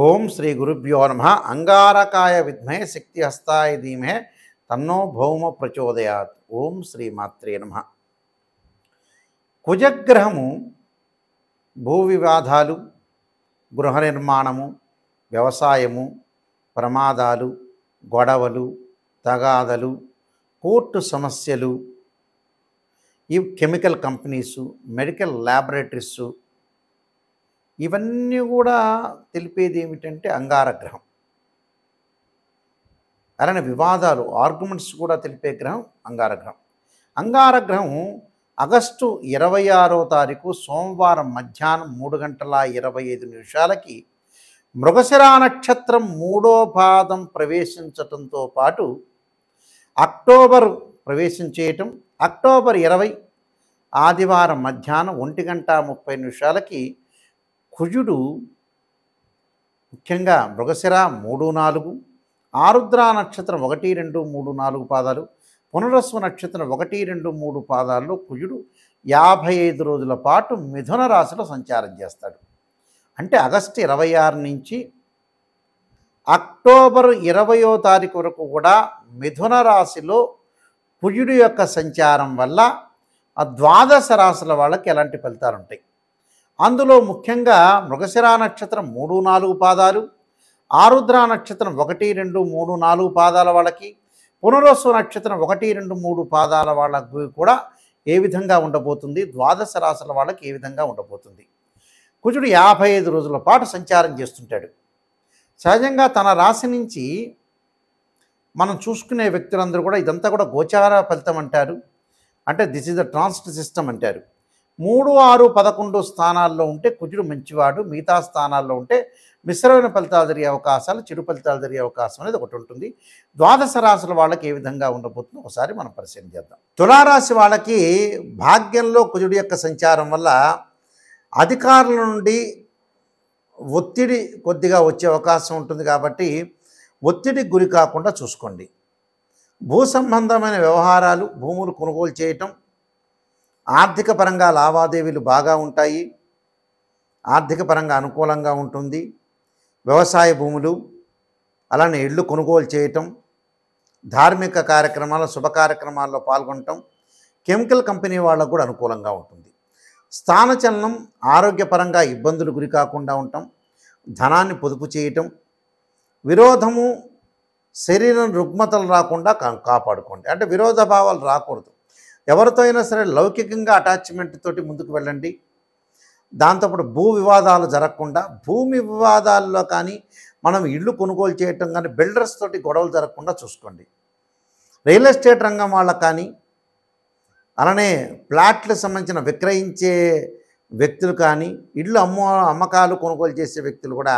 ఓం శ్రీ గురుభ్యో నమ. అంగారకాయ విద్మహే శక్తి హస్తాయ ధీమహే తన్నో భౌమ ప్రచోదయాత్. ఓం శ్రీ మాత్రే నమ. కుజగ్రహము భూ వివాదాలు, గృహ నిర్మాణము, వ్యవసాయము, ప్రమాదాలు, గొడవలు, తగాదలు, కోర్టు సమస్యలు, ఈ కెమికల్ కంపెనీసు, మెడికల్ ల్యాబొరేటరీసు, ఇవన్నీ కూడా తెలిపేది ఏమిటంటే అంగారగ్రహం. అలానే వివాదాలు, ఆర్గ్యుమెంట్స్ కూడా తెలిపే గ్రహం అంగారగ్రహం. అంగారగ్రహం ఆగస్టు 26వ తారీఖు సోమవారం మధ్యాహ్నం 3:25 మృగశిర నక్షత్రం 3వ పాదం ప్రవేశించటంతో పాటు అక్టోబర్ ప్రవేశం చేయటం, అక్టోబర్ 20 ఆదివారం మధ్యాహ్నం 1:30 కుజుడు ముఖ్యంగా మృగశిర 3, 4, ఆరుద్ర నక్షత్రం 1, 2, 3, 4 పాదాలు, పునరస్సు నక్షత్రం 1, 2, 3 పాదాల్లో కుజుడు 55 రోజుల పాటు మిథున రాశిలో సంచారం చేస్తాడు. అంటే ఆగస్టు 26 నుంచి అక్టోబర్ 20వ తారీఖు వరకు కూడా మిథున రాశిలో కుజుడు యొక్క సంచారం వల్ల ఆ ద్వాదశ రాశుల వాళ్ళకి ఎలాంటి ఫలితాలు ఉంటాయి. అందులో ముఖ్యంగా మృగశిర నక్షత్రం 3, 4 పాదాలు, ఆరుద్ర నక్షత్రం 1, 2, 3, 4 పాదాల వాళ్ళకి, పునరస్సు నక్షత్రం 1, 2, 3 పాదాల వాళ్ళకి కూడా ఏ విధంగా ఉండబోతుంది, ద్వాదశ రాశుల వాళ్ళకి ఏ విధంగా ఉండబోతుంది. కుజుడు 55 రోజుల పాటు సంచారం చేస్తుంటాడు. సహజంగా తన రాశి నుంచి మనం చూసుకునే వ్యక్తులందరూ కూడా ఇదంతా కూడా గోచార ఫలితం అంటారు. అంటే this is the transit system అంటారు. 3, 6, 11 స్థానాల్లో ఉంటే కుజుడు మంచివాడు, మిగతా స్థానాల్లో ఉంటే మిశ్రమైన ఫలితాలు జరిగే అవకాశాలు, చెడు ఫలితాలు జరిగే అవకాశం అనేది ఒకటి ఉంటుంది. ద్వాదశ రాశుల వాళ్ళకి ఏ విధంగా ఉండబోతుందో ఒకసారి మనం పరిశీలన చేద్దాం. తులారాశి వాళ్ళకి భాగ్యంలో కుజుడు యొక్క సంచారం వల్ల అధికారుల నుండి ఒత్తిడి కొద్దిగా వచ్చే అవకాశం ఉంటుంది. కాబట్టి ఒత్తిడికి గురి కాకుండా చూసుకోండి. భూ సంబంధమైన వ్యవహారాలు, భూములు కొనుగోలు చేయటం, ఆర్థిక పరంగా లావాదేవీలు బాగా ఉంటాయి, ఆర్థిక పరంగా అనుకూలంగా ఉంటుంది. వ్యవసాయ భూములు, అలానే ఇళ్ళు కొనుగోలు చేయటం, ధార్మిక కార్యక్రమాలు, శుభ కార్యక్రమాల్లో పాల్గొనటం, కెమికల్ కంపెనీ వాళ్ళకు కూడా అనుకూలంగా ఉంటుంది. స్థానచలనం, ఆరోగ్యపరంగా ఇబ్బందులు గురి కాకుండా ఉండటం, ధనాన్ని పొదుపు చేయటం, విరోధము, శరీరం రుగ్మతలు రాకుండా కాపాడుకోండి. అంటే విరోధ భావాలు రాకూడదు. ఎవరితో అయినా సరే లౌకికంగా అటాచ్మెంట్ తోటి ముందుకు వెళ్ళండి. దాంతోపాటు భూ వివాదాలు జరగకుండా, భూమి వివాదాల్లో కానీ మనం ఇళ్ళు కొనుగోలు చేయటం కానీ బిల్డర్స్ తోటి గొడవలు జరగకుండా చూసుకోండి. రియల్ ఎస్టేట్ రంగం వాళ్ళకు కానీ, అలానే ప్లాట్లకు సంబంధించిన విక్రయించే వ్యక్తులు కానీ, ఇళ్ళు అమ్మకాలు కొనుగోలు చేసే వ్యక్తులు కూడా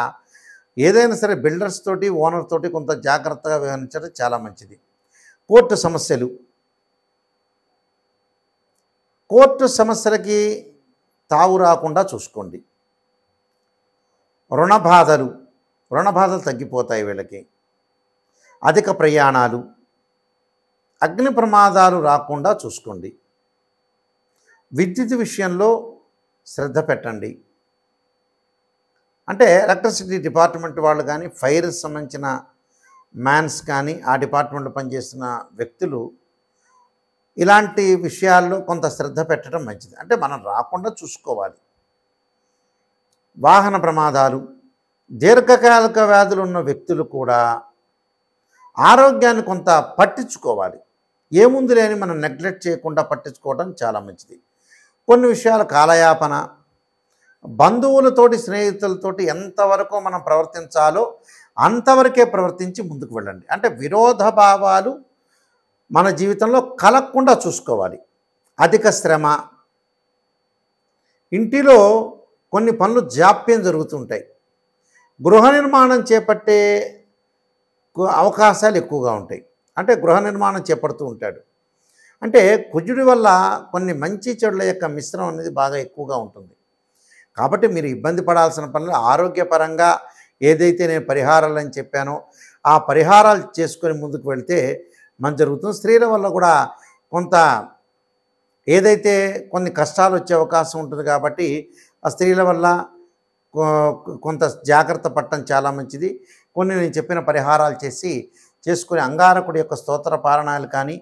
ఏదైనా సరే బిల్డర్స్ తోటి, ఓనర్ తోటి కొంత జాగ్రత్తగా వ్యవహరించడం చాలా మంచిది. కోర్టు సమస్యలకి తావు రాకుండా చూసుకోండి. రుణ బాధలు తగ్గిపోతాయి వీళ్ళకి. అధిక ప్రయాణాలు, అగ్ని ప్రమాదాలు రాకుండా చూసుకోండి. విద్యుత్ విషయంలో శ్రద్ధ పెట్టండి. అంటే ఎలక్ట్రిసిటీ డిపార్ట్మెంట్ వాళ్ళు కానీ, ఫైర్ సంబంధించిన మ్యాన్స్ కానీ, ఆ డిపార్ట్మెంట్లో పనిచేస్తున్న వ్యక్తులు ఇలాంటి విషయాల్లో కొంత శ్రద్ధ పెట్టడం మంచిది. అంటే మనం రాకుండా చూసుకోవాలి. వాహన ప్రమాదాలు, దీర్ఘకాలిక వ్యాధులు ఉన్న వ్యక్తులు కూడా ఆరోగ్యాన్ని కొంత పట్టించుకోవాలి. ఏముంది లేని మనం నెగ్లెక్ట్ చేయకుండా పట్టించుకోవడం చాలా మంచిది. కొన్ని విషయాలు కాలయాపన, బంధువులతోటి, స్నేహితులతోటి ఎంతవరకు మనం ప్రవర్తించాలో అంతవరకే ప్రవర్తించి ముందుకు వెళ్ళండి. అంటే విరోధ భావాలు మన జీవితంలో కలగకుండా చూసుకోవాలి. అధిక శ్రమ, ఇంటిలో కొన్ని పనులు జాప్యం జరుగుతుంటాయి. గృహ నిర్మాణం చేపట్టే అవకాశాలు ఎక్కువగా ఉంటాయి. అంటే గృహ నిర్మాణం చేపడుతూ ఉంటాడు. అంటే కుజుడి వల్ల కొన్ని మంచి చెడుల యొక్క మిశ్రమం అనేది బాగా ఎక్కువగా ఉంటుంది. కాబట్టి మీరు ఇబ్బంది పడాల్సిన పనులు ఆరోగ్యపరంగా ఏదైతే నేను పరిహారాలు అని చెప్పానో ఆ పరిహారాలు చేసుకొని ముందుకు వెళ్తే మంచి జరుగుతుంది. స్త్రీల వల్ల కూడా కొంత ఏదైతే కొన్ని కష్టాలు వచ్చే అవకాశం ఉంటుంది. కాబట్టి ఆ స్త్రీల వల్ల కొంత జాగ్రత్త పడటం చాలా మంచిది. కొన్ని నేను చెప్పిన పరిహారాలు చేసుకొని అంగారకుడి యొక్క స్తోత్ర పారాయణాలు కానీ,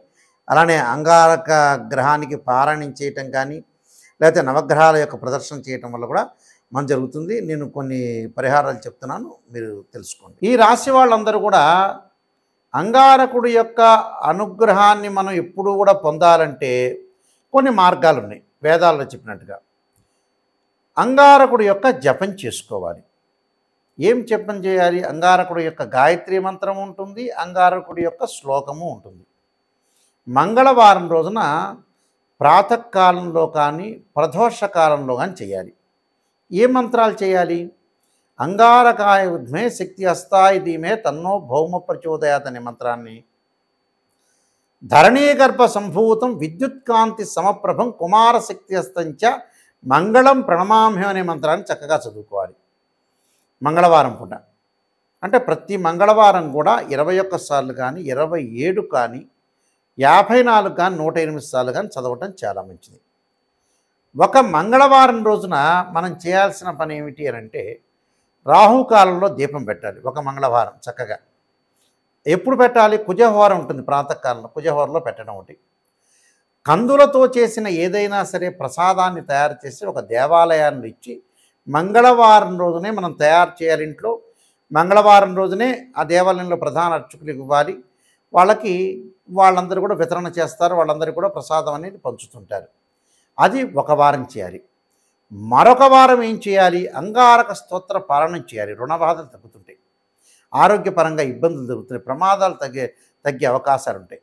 అలానే అంగారక గ్రహానికి పారాయణం చేయటం కానీ, లేకపోతే నవగ్రహాల యొక్క ప్రదర్శన చేయటం వల్ల కూడా జరుగుతుంది. నేను కొన్ని పరిహారాలు చెప్తున్నాను, మీరు తెలుసుకోండి. ఈ రాశి వాళ్ళందరూ కూడా అంగారకుడి యొక్క అనుగ్రహాన్ని మనం ఎప్పుడూ కూడా పొందాలంటే కొన్ని మార్గాలు ఉన్నాయి. వేదాల్లో చెప్పినట్టుగా అంగారకుడి యొక్క జపం చేసుకోవాలి. ఏం జపం చేయాలి? అంగారకుడి యొక్క గాయత్రి మంత్రం ఉంటుంది, అంగారకుడి యొక్క శ్లోకము ఉంటుంది. మంగళవారం రోజున ప్రాతకాలంలో కానీ ప్రదోష కాలంలో కానీ చేయాలి. ఏ మంత్రాలు చేయాలి? అంగారకాయ విద్మే శక్తి అస్తాయి ధీమే తన్నో భౌమ ప్రచోదయాత్ అనే మంత్రాన్ని, ధరణీగర్భ సంభూతం విద్యుత్కాంతి సమప్రభం కుమారశక్తి అస్తంచ మంగళం ప్రణమామ్యం అనే మంత్రాన్ని చక్కగా చదువుకోవాలి మంగళవారం పూట. అంటే ప్రతి మంగళవారం కూడా 21 సార్లు కానీ, 27 కానీ, 54 కానీ, 108 సార్లు కానీ చదవటం చాలా మంచిది. ఒక మంగళవారం రోజున మనం చేయాల్సిన పని ఏమిటి అని అంటే, రాహుకాలంలో దీపం పెట్టాలి. ఒక మంగళవారం చక్కగా ఎప్పుడు పెట్టాలి? కుజహోర ఉంటుంది ప్రాతకాలంలో, కుజహోరలో పెట్టడం ఒకటి. కందులతో చేసిన ఏదైనా సరే ప్రసాదాన్ని తయారు చేసి ఒక దేవాలయాన్ని ఇచ్చి మంగళవారం రోజునే మనం తయారు చేయాలి ఇంట్లో. మంగళవారం రోజునే ఆ దేవాలయంలో ప్రధాన అర్చకులకు ఇవ్వాలి. వాళ్ళందరూ కూడా వితరణ చేస్తారు. వాళ్ళందరూ కూడా ప్రసాదం అనేది పంచుతుంటారు. అది ఒక వారం చేయాలి. మరొక వారం ఏం చేయాలి? అంగారక స్తోత్ర పారాయణం చేయాలి. రుణ బాధలు తగ్గుతుంటాయి, ఆరోగ్యపరంగా ఇబ్బందులు తగ్గుతాయి, ప్రమాదాలు తగ్గే అవకాశాలు ఉంటాయి.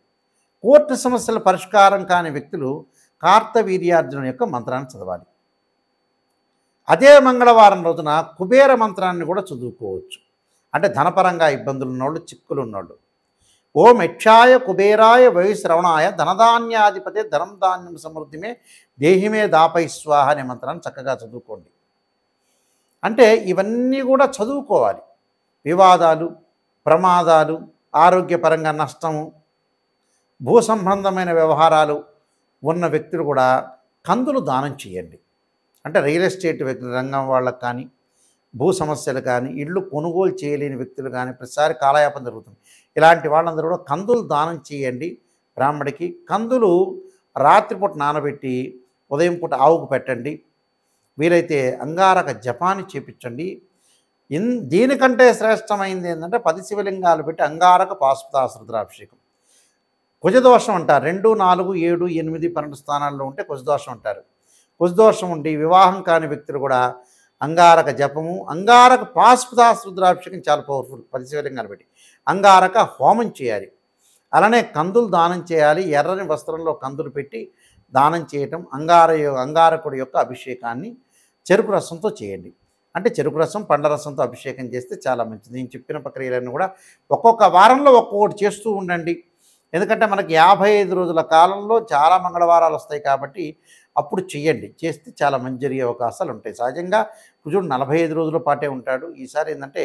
కోర్టు సమస్యల పరిష్కారం కాని వ్యక్తులు కార్తవీర్యార్జున యొక్క మంత్రాన్ని చదవాలి. అదే మంగళవారం రోజున కుబేర మంత్రాన్ని కూడా చదువుకోవచ్చు. అంటే ధనపరంగా ఇబ్బందులు ఉన్నోళ్ళు, చిక్కులు ఉన్నోళ్ళు. ఓం యక్షాయ కుబేరాయ వయుశ్రవణాయ ధనధాన్యాధిపతే ధనం ధాన్యం సమృద్ధిమే దేహిమే దాపై స్వాహ అనే మంత్రాన్ని చక్కగా చదువుకోండి. అంటే ఇవన్నీ కూడా చదువుకోవాలి. వివాదాలు, ప్రమాదాలు, ఆరోగ్యపరంగా నష్టము, భూ సంబంధమైన వ్యవహారాలు ఉన్న వ్యక్తులు కూడా కందులు దానం చేయండి. అంటే రియల్ ఎస్టేట్ రంగం వాళ్ళకు కానీ, భూ సమస్యలు కానీ, ఇళ్ళు కొనుగోలు చేయలేని వ్యక్తులు కానీ ప్రతిసారి కాలయాపన జరుగుతుంది. ఇలాంటి వాళ్ళందరూ కూడా కందులు దానం చేయండి. బ్రాహ్మడికి కందులు రాత్రిపూట నానబెట్టి ఉదయం పూట ఆవుకు పెట్టండి. వీలైతే అంగారక జపాన్ని చేపించండి. దీనికంటే శ్రేష్టమైంది ఏంటంటే 10 శివలింగాలు పెట్టి అంగారక పాశుపతాశ్రుద్రాభిషేకం. కుజదోషం అంటారు. 2, 4, 7, 8, 12 స్థానాల్లో ఉంటే కుజదోషం అంటారు. కుజదోషం ఉండి వివాహం కాని వ్యక్తులు కూడా అంగారక జపము, అంగారక పాశుపతాశ్రుద్రాభిషేకం చాలా పవర్ఫుల్. 10 శివలింగాలు పెట్టి అంగారక హోమం చేయాలి. అలానే కందులు దానం చేయాలి. ఎర్రని వస్త్రంలో కందులు పెట్టి దానం చేయటం. అంగారకుడి యొక్క అభిషేకాన్ని చెరుకు రసంతో చేయండి. అంటే చెరుకు రసం, పండ్ల రసంతో అభిషేకం చేస్తే చాలా మంచిది. నేను చెప్పిన ప్రక్రియలన్నీ కూడా ఒక్కొక్క వారంలో ఒక్కొక్కటి చేస్తూ ఉండండి. ఎందుకంటే మనకి 55 రోజుల కాలంలో చాలా మంగళవారాలు వస్తాయి కాబట్టి అప్పుడు చేయండి. చేస్తే చాలా మంచి జరిగే అవకాశాలు ఉంటాయి. సహజంగా కుజుడు 45 రోజుల పాటే ఉంటాడు. ఈసారి ఏంటంటే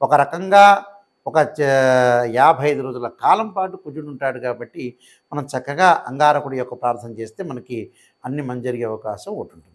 ఒక రకంగా ఒక 55 రోజుల కాలం పాటు కుజుడు ఉంటాడు కాబట్టి మనం చక్కగా అంగారకుడి యొక్క ప్రార్థన చేస్తే మనకి అన్ని మంచి జరిగే అవకాశం ఒకటి ఉంటుంది.